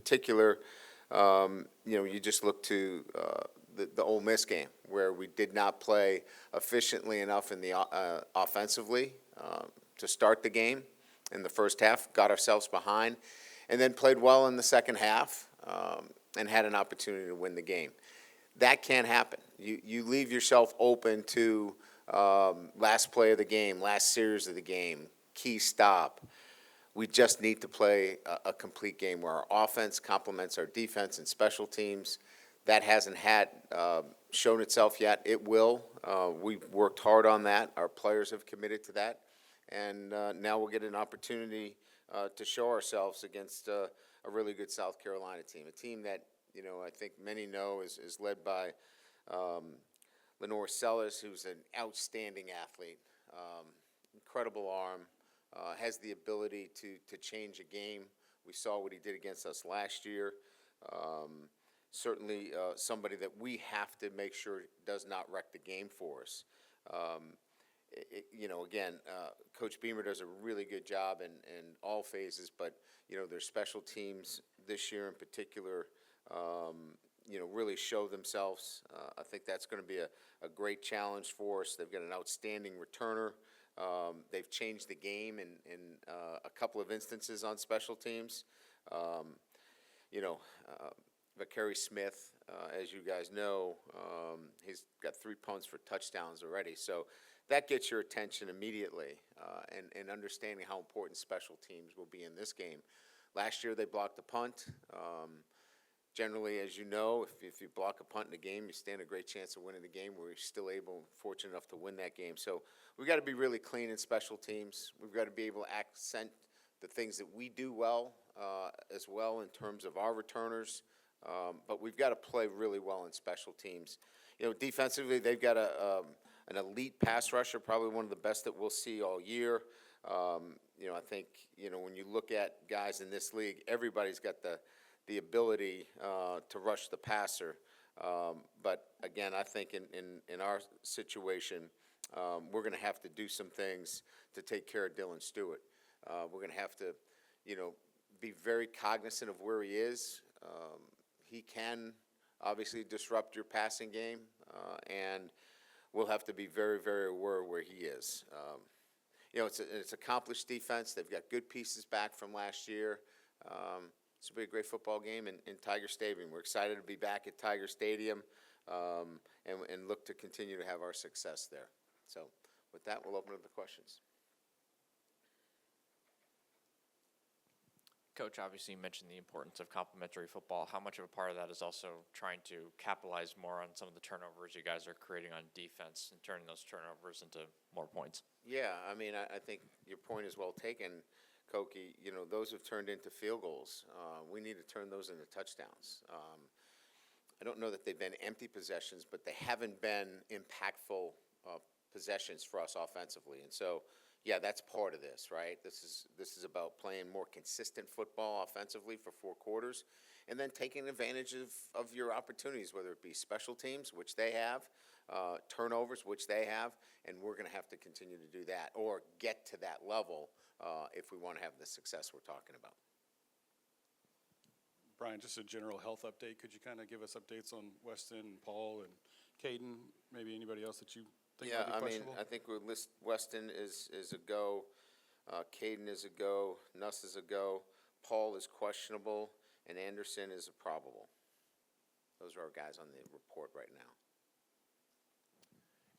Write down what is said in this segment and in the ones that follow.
particular, you just look to the Ole Miss game where we did not play efficiently enough in the offensively to start the game in the first half, got ourselves behind, and then played well in the second half and had an opportunity to win the game. That can't happen. You leave yourself open to last play of the game, last series of the game, key stop. We just need to play a complete game where our offense complements our defense and special teams. That hasn't shown itself yet. It will. We've worked hard on that. Our players have committed to that. And now we'll get an opportunity to show ourselves against a really good South Carolina team, a team that, I think many know is led by Lenore Sellers, who's an outstanding athlete, incredible arm, has the ability to change a game. We saw what he did against us last year. Certainly somebody that we have to make sure does not wreck the game for us. Again, Coach Beamer does a really good job in all phases, but, their special teams this year in particular, really show themselves. I think that's going to be a great challenge for us. They've got an outstanding returner. They've changed the game in a couple of instances on special teams. Vakari Smith, as you guys know, he's got 3 punts for touchdowns already. So that gets your attention immediately, and understanding how important special teams will be in this game. Last year they blocked the punt. Generally, as you know, if you block a punt in a game, you stand a great chance of winning the game. We're still fortunate enough to win that game. So we've got to be really clean in special teams. We've got to be able to accent the things that we do well, as well in terms of our returners. But we've got to play really well in special teams. Defensively, they've got an elite pass rusher, probably one of the best that we'll see all year. I think, when you look at guys in this league, everybody's got the ability to rush the passer. But again, I think in our situation, we're going to have to do some things to take care of Dylan Stewart. We're going to have to, be very cognizant of where he is. He can obviously disrupt your passing game, and we'll have to be very, very aware of where he is. It's accomplished defense. They've got good pieces back from last year. This will be a great football game in Tiger Stadium. We're excited to be back at Tiger Stadium, and look to continue to have our success there. So with that, we'll open up the questions. Coach, obviously you mentioned the importance of complementary football. How much of a part of that is also trying to capitalize more on some of the turnovers you guys are creating on defense and turning those turnovers into more points? Yeah, I think your point is well taken, Koki. Those have turned into field goals. We need to turn those into touchdowns. I don't know that they've been empty possessions, but they haven't been impactful possessions for us offensively. And so, yeah, that's part of this, right? This is about playing more consistent football offensively for 4 quarters, and then taking advantage of your opportunities, whether it be special teams, which they have, turnovers, which they have, and we're going to have to continue to do that or get to that level if we want to have the success we're talking about. Brian, just a general health update. Could you kind of give us updates on Weston and Paul and Caden, maybe anybody else that you think might be questionable? I think we'll list Weston is a go, Caden is a go, Nuss is a go, Paul is questionable, and Anderson is a probable. Those are our guys on the report right now.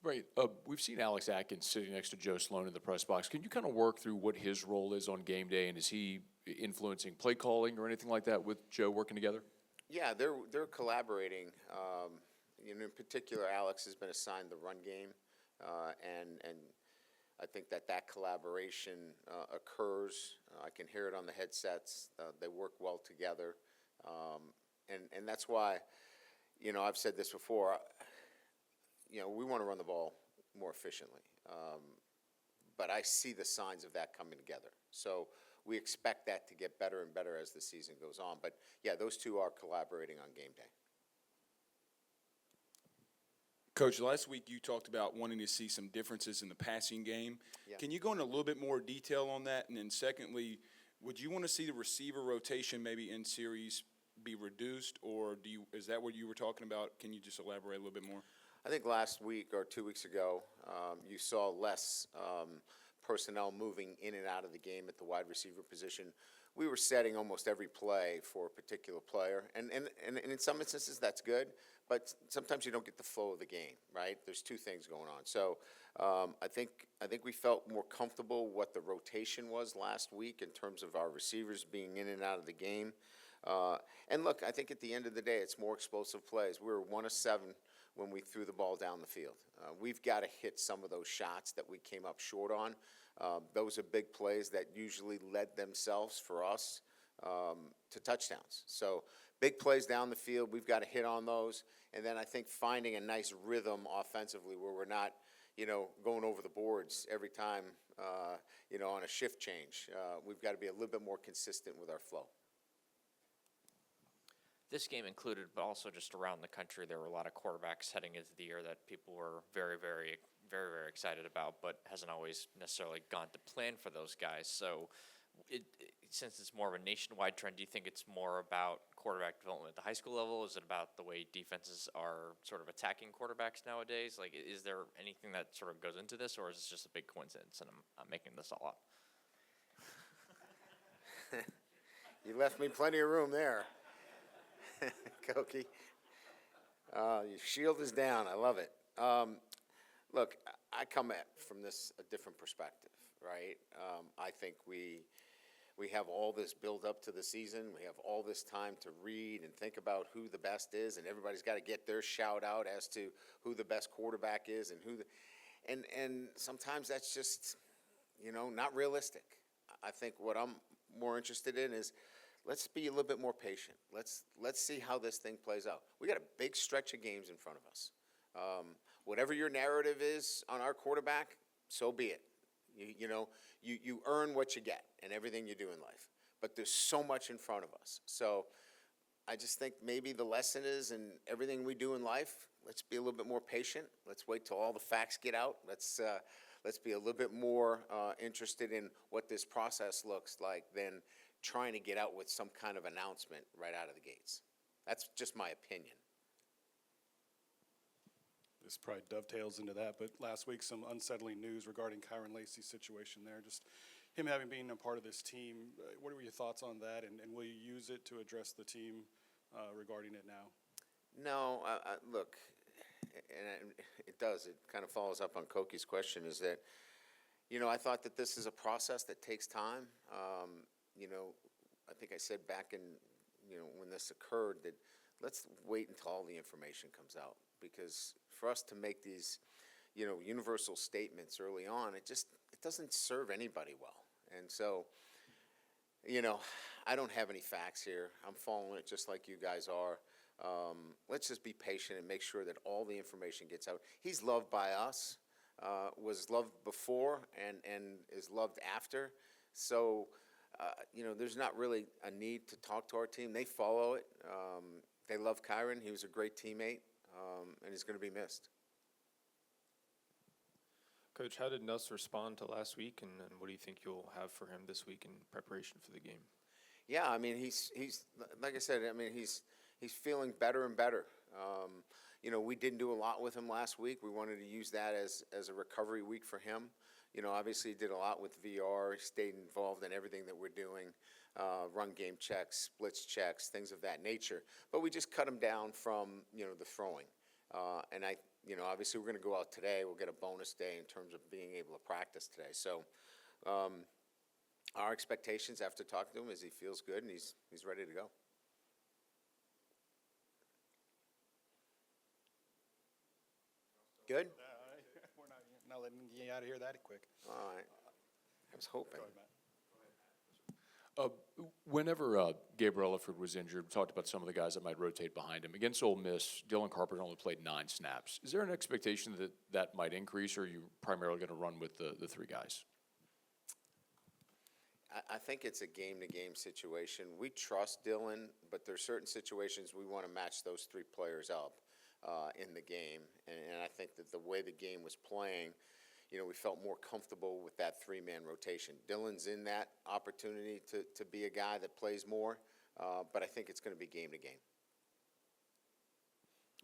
Right. We've seen Alex Atkins sitting next to Joe Sloan in the press box. Can you kind of work through what his role is on game day, and is he influencing play calling or anything like that with Joe working together? Yeah, they're collaborating. In particular, Alex has been assigned the run game, and I think that collaboration occurs. I can hear it on the headsets. They work well together, and that's why, I've said this before. We want to run the ball more efficiently, but I see the signs of that coming together. So we expect that to get better and better as the season goes on. But yeah, those two are collaborating on game day. Coach, last week you talked about wanting to see some differences in the passing game. Yeah. Can you go into a little bit more detail on that? And then secondly, would you want to see the receiver rotation maybe in series be reduced, or is that what you were talking about? Can you just elaborate a little bit more? I think last week or 2 weeks ago, you saw less personnel moving in and out of the game at the wide receiver position. We were setting almost every play for a particular player, and in some instances that's good, but sometimes you don't get the flow of the game, right? There's two things going on. So I think we felt more comfortable what the rotation was last week in terms of our receivers being in and out of the game. And look, I think at the end of the day, it's more explosive plays. We were 1 of 7 when we threw the ball down the field. We've got to hit some of those shots that we came up short on. Those are big plays that usually led themselves for us to touchdowns. So big plays down the field, we've got to hit on those. And then I think finding a nice rhythm offensively where we're not, going over the boards every time, on a shift change. We've got to be a little bit more consistent with our flow. This game included, but also just around the country, there were a lot of quarterbacks heading into the year that people were very, very, very, very excited about, but hasn't always necessarily gone to plan for those guys. So since it's more of a nationwide trend, do you think it's more about quarterback development at the high school level? Is it about the way defenses are sort of attacking quarterbacks nowadays? Like, is there anything that sort of goes into this, or is this just a big coincidence and I'm making this all up? You left me plenty of room there. Koki. Your shield is down. I love it. Look, I come at from this a different perspective, right? I think we have all this build up to the season. We have all this time to read and think about who the best is, and everybody's got to get their shout out as to who the best quarterback is and and sometimes that's just, not realistic. I think what I'm more interested in is let's be a little bit more patient. Let's see how this thing plays out. We got a big stretch of games in front of us. Whatever your narrative is on our quarterback, so be it. You earn what you get in everything you do in life. But there's so much in front of us. So I just think maybe the lesson is in everything we do in life, let's be a little bit more patient. Let's wait till all the facts get out. Let's be a little bit more interested in what this process looks like than trying to get out with some kind of announcement right out of the gates. That's just my opinion. This probably dovetails into that, but last week some unsettling news regarding Kyron Lacy's situation there. Just him having been a part of this team, what were your thoughts on that, and will you use it to address the team regarding it now? No, look, and it does. It kind of follows up on Koki's question is that, I thought that this is a process that takes time. I think I said back in, when this occurred that let's wait until all the information comes out, because for us to make these, universal statements early on, it doesn't serve anybody well. And so, I don't have any facts here. I'm following it just like you guys are. Let's just be patient and make sure that all the information gets out. He's loved by us, was loved before and is loved after. So, there's not really a need to talk to our team. They follow it. They love Kyron. He was a great teammate, and he's going to be missed. Coach, how did Nuss respond to last week, and what do you think you'll have for him this week in preparation for the game? Yeah, I mean, he's like I said, he's feeling better and better. We didn't do a lot with him last week. We wanted to use that as a recovery week for him. Obviously he did a lot with VR. He stayed involved in everything that we're doing, run game checks, blitz checks, things of that nature. But we just cut him down from, the throwing. And obviously we're going to go out today. We'll get a bonus day in terms of being able to practice today. So our expectations after talking to him is he feels good and he's ready to go. Good? We're not letting you out of here that quick. All right. I was hoping. Go ahead, Matt. Whenever Gabriel Elliford was injured, we talked about some of the guys that might rotate behind him. Against Ole Miss, Dylan Carpenter only played 9 snaps. Is there an expectation that might increase, or are you primarily going to run with the 3 guys? I think it's a game-to-game situation. We trust Dylan, but there's certain situations we want to match those 3 players up in the game. And I think that the way the game was playing, we felt more comfortable with that 3-man rotation. Dylan's in that opportunity to be a guy that plays more, but I think it's going to be game to game.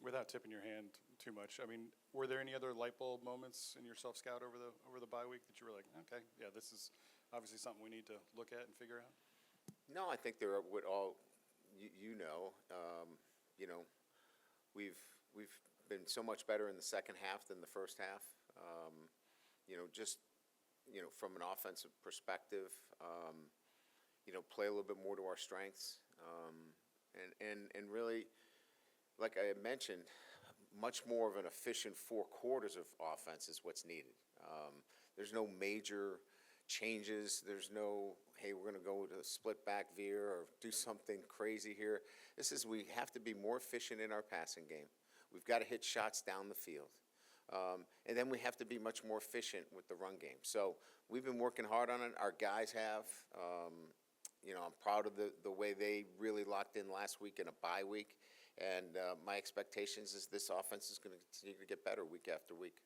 Without tipping your hand too much, I mean, were there any other light bulb moments in your self-scout over the bye week that you were like, okay, yeah, this is obviously something we need to look at and figure out? No, I think there are what all you know. We've been so much better in the second half than the first half. From an offensive perspective, play a little bit more to our strengths, and really, like I had mentioned, much more of an efficient 4 quarters of offense is what's needed. There's no major changes. There's no, hey, we're going to go to a split back veer or do something crazy here. We have to be more efficient in our passing game. We've got to hit shots down the field. And then we have to be much more efficient with the run game. So we've been working hard on it. Our guys have. I'm proud of the way they really locked in last week in a bye week. And my expectations is this offense is going to continue to get better week after week.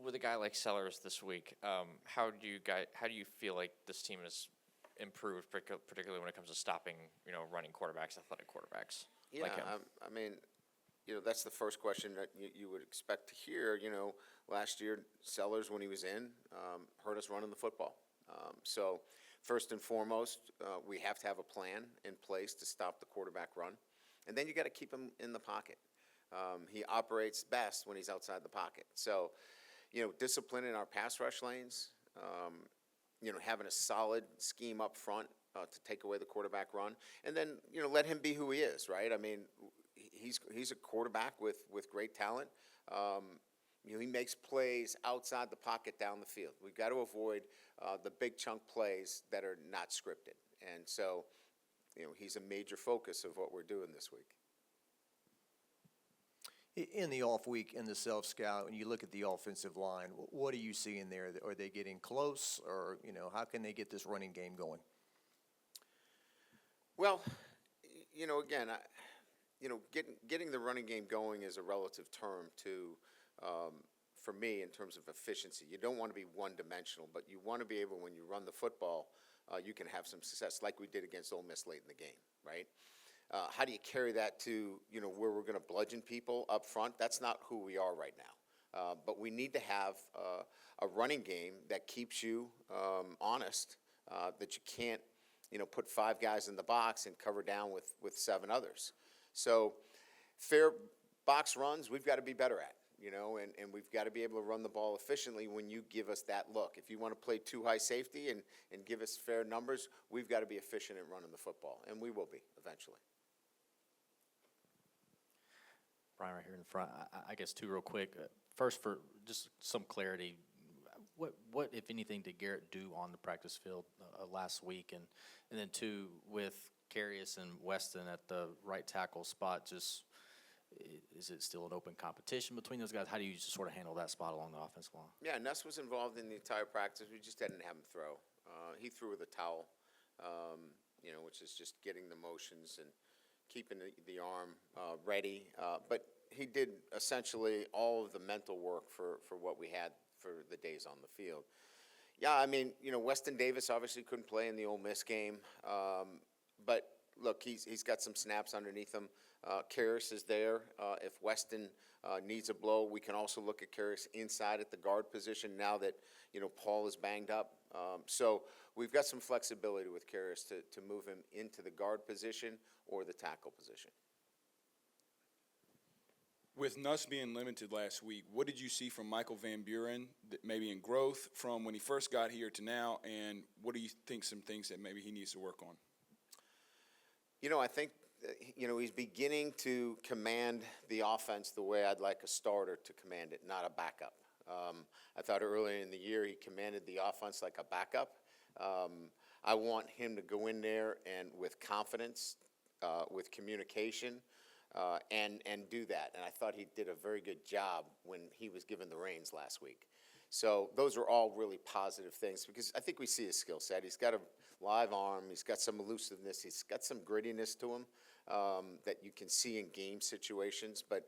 With a guy like Sellers this week, how do you feel like this team has improved, particularly when it comes to stopping, running quarterbacks, athletic quarterbacks like him? That's the first question that you would expect to hear. Last year, Sellers, when he was in, hurt us running the football. So first and foremost, we have to have a plan in place to stop the quarterback run. And then you got to keep him in the pocket. He operates best when he's outside the pocket. So, discipline in our pass rush lanes, having a solid scheme up front to take away the quarterback run. And then, let him be who he is, right? I mean, he's a quarterback with great talent. He makes plays outside the pocket down the field. We've got to avoid the big chunk plays that are not scripted. And so, he's a major focus of what we're doing this week. In the off week, in the self-scout, when you look at the offensive line, what are you seeing there? Are they getting close, or, how can they get this running game going? Well, again, getting the running game going is a relative term to, for me, in terms of efficiency. You don't want to be one-dimensional, but you want to be able, when you run the football, you can have some success, like we did against Ole Miss late in the game, right? How do you carry that to, where we're going to bludgeon people up front? That's not who we are right now. But we need to have a running game that keeps you honest, that you can't, put 5 guys in the box and cover down with 7 others. So fair box runs, we've got to be better at, and we've got to be able to run the ball efficiently when you give us that look. If you want to play too high safety and give us fair numbers, we've got to be efficient at running the football, and we will be eventually. Brian, right here in the front. I guess 2 real quick. First, for just some clarity, what if anything did Garrett do on the practice field last week, and then 2, with Carius and Weston at the right tackle spot, just is it still an open competition between those guys? How do you just sort of handle that spot along the offensive line? Yeah, Ness was involved in the entire practice. We just didn't have him throw. He threw with a towel, which is just getting the motions and keeping the arm ready. But he did essentially all of the mental work for what we had for the days on the field. Yeah, I mean, Weston Davis obviously couldn't play in the Ole Miss game. But look, he's got some snaps underneath him. Karras is there. If Weston needs a blow, we can also look at Karras inside at the guard position now that, Paul is banged up. So we've got some flexibility with Karras to move him into the guard position or the tackle position. With Nuss being limited last week, what did you see from Michael Van Buren, that maybe in growth from when he first got here to now, and what do you think some things that maybe he needs to work on? I think, he's beginning to command the offense the way I'd like a starter to command it, not a backup. I thought earlier in the year he commanded the offense like a backup. I want him to go in there and with confidence, with communication, and do that. And I thought he did a very good job when he was given the reins last week. So those are all really positive things because I think we see his skill set. He's got a live arm. He's got some elusiveness. He's got some grittiness to him that you can see in game situations. But,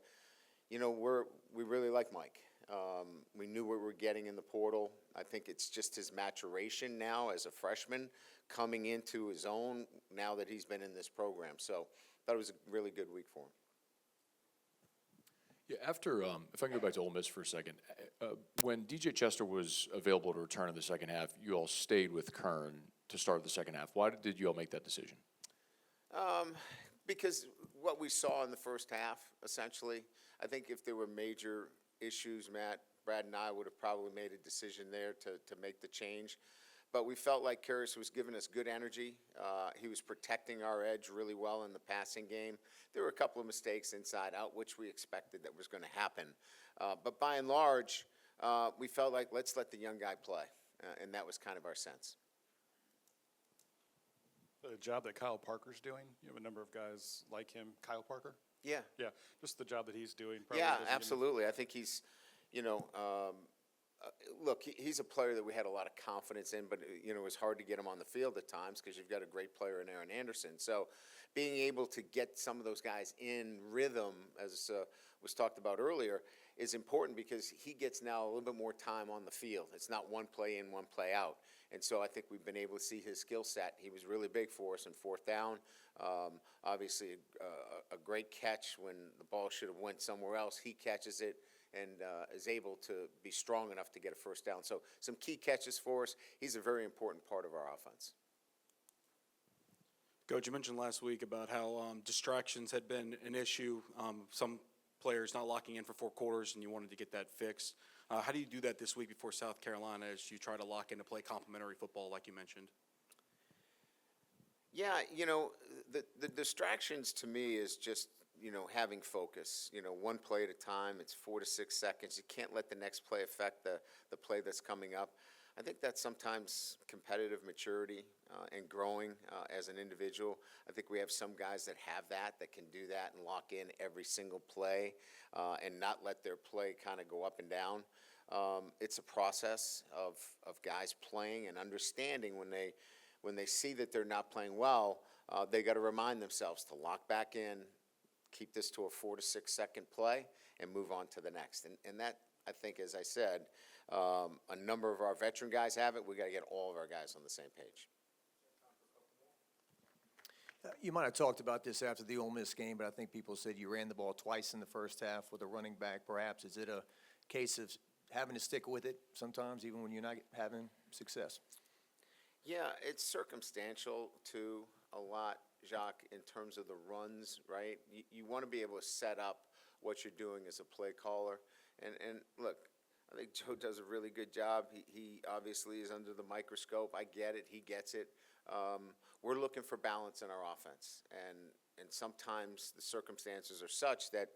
we really like Mike. We knew what we were getting in the portal. I think it's just his maturation now as a freshman coming into his own now that he's been in this program. So I thought it was a really good week for him. Yeah, after, if I can go back to Ole Miss for a second, when DJ Chester was available to return in the second half, you all stayed with Kern to start the second half. Why did you all make that decision? Because what we saw in the first half, essentially, I think if there were major issues, Matt, Brad and I would have probably made a decision there to make the change. But we felt like Karras was giving us good energy. He was protecting our edge really well in the passing game. There were a couple of mistakes inside out, which we expected that was going to happen. But by and large, we felt like let's let the young guy play, and that was kind of our sense. The job that Kyle Parker's doing, you have a number of guys like him. Kyle Parker? Yeah. Yeah, just the job that he's doing. probably Yeah, doesn't get him- absolutely. I think he's, look, he's a player that we had a lot of confidence in, but, it was hard to get him on the field at times because you've got a great player in Aaron Anderson. So being able to get some of those guys in rhythm, as was talked about earlier, is important because he gets now a little bit more time on the field. It's not one play in, one play out. And so I think we've been able to see his skill set. He was really big for us in fourth down. Obviously, a great catch when the ball should have went somewhere else. He catches it and is able to be strong enough to get a first down. So some key catches for us. He's a very important part of our offense. Coach, you mentioned last week about how distractions had been an issue. Some players not locking in for 4 quarters, and you wanted to get that fixed. How do you do that this week before South Carolina as you try to lock in to play complementary football like you mentioned? Yeah, the distractions to me is just, having focus, one play at a time. It's 4 to 6 seconds. You can't let the next play affect the play that's coming up. I think that's sometimes competitive maturity and growing as an individual. I think we have some guys that have that can do that and lock in every single play and not let their play kind of go up and down. It's a process of guys playing and understanding when they see that they're not playing well, they got to remind themselves to lock back in, keep this to a 4 to 6 second play, and move on to the next. And that, I think, as I said, a number of our veteran guys have it. We got to get all of our guys on the same page. You might have talked about this after the Ole Miss game, but I think people said you ran the ball twice in the first half with a running back, perhaps. Is it a case of having to stick with it sometimes, even when you're not having success? Yeah, it's circumstantial too, a lot, Jacques, in terms of the runs, right? You want to be able to set up what you're doing as a play caller. And look, I think Joe does a really good job. He obviously is under the microscope. I get it. He gets it. We're looking for balance in our offense. And sometimes the circumstances are such that,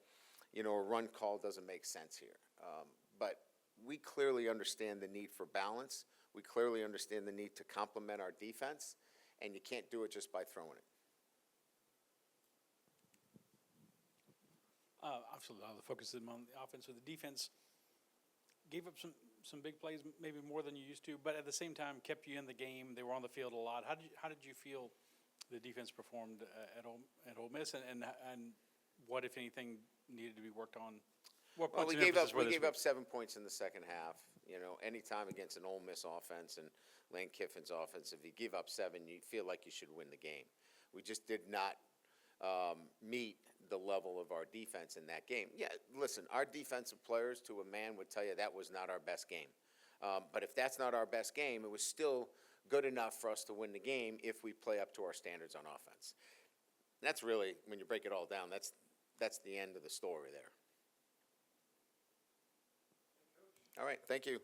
a run call doesn't make sense here. But we clearly understand the need for balance. We clearly understand the need to complement our defense, and you can't do it just by throwing it. Absolutely. The focus is on the offense. So the defense gave up some big plays, maybe more than you used to, but at the same time kept you in the game. They were on the field a lot. How did you feel the defense performed at Ole Miss, and what, if anything, needed to be worked on? What Well, points we of emphasis were gave this up 7 points in the second half. Anytime against an Ole Miss offense and Lane Kiffin's offense, if you give up 7, you feel like you should win the game. We just did not meet the level of our defense in that game. Yeah, listen, our defensive players to a man would tell you that was not our best game. But if that's not our best game, it was still good enough for us to win the game if we play up to our standards on offense. That's really, when you break it all down, that's the end of the story there. All right, thank you.